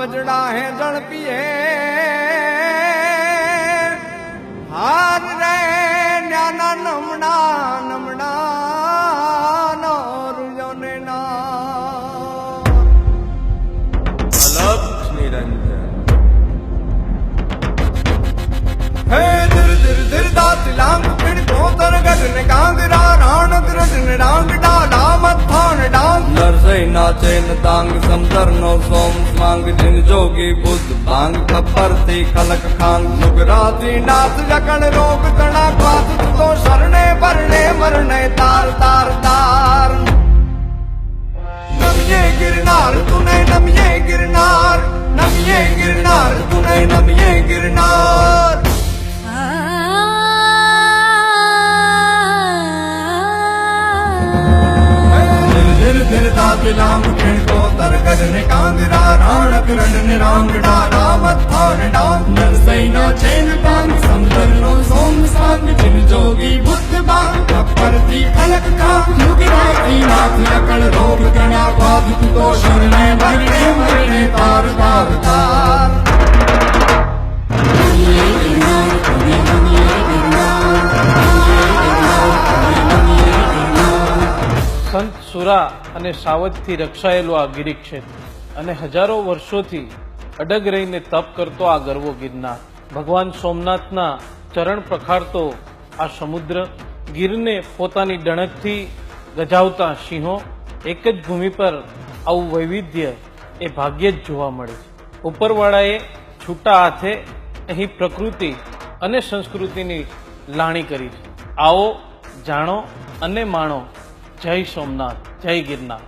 वजड़ा है जल पिए हार रे न्याना नमना नमना नौरुयो ने ना अलग निरंजन हे दिर दिर दिर दात लांग पिड़ कोतर गगन कांगरा राण द्रजन रांग डाला मत्थान डांग नरसई नाचे न तांग समदर नो सोम स्वांग जिन जोगी बुद्ध भांग खपर थी खलक खांग मुगराती नाथ जकण रोग तना क्वात तो शरणे भरणे मरणे तार तार तार नमिये गिरनार तूने नमिये गिरनार नमिये गिरनार तूने नमिये गिरनार लांग खिड़को तर गगन कांगरा राणक रंडन रांग डाला मत्थान डांग नरसई नाचे न तांग समदर नो सोम सांग जिन जोगी बुद्ध बांग खप्पर थी खलक खांग मुगिराती नाथ लकड़ रोग कणा बाध तो शरणे भरणे मरणे तार तार तार સંત સુરા અને સાવજથી રક્ષાયેલું આ ગિરી ક્ષેત્ર અને હજારો વર્ષોથી અડગ રહીને તપ કરતો આ ગરવો ગિરનાર ભગવાન સોમનાથના ચરણ પ્રખારતો આ સમુદ્ર ગીરને પોતાની ડણકથી ગજાવતા સિંહો એક જ ભૂમિ પર આવું વૈવિધ્ય એ ભાગ્યે જ જોવા મળે છે ઉપરવાળાએ છૂટા હાથે અહીં પ્રકૃતિ અને સંસ્કૃતિની લાણી કરી છે આવો જાણો અને માણો જય સોમનાથ જય गिरनार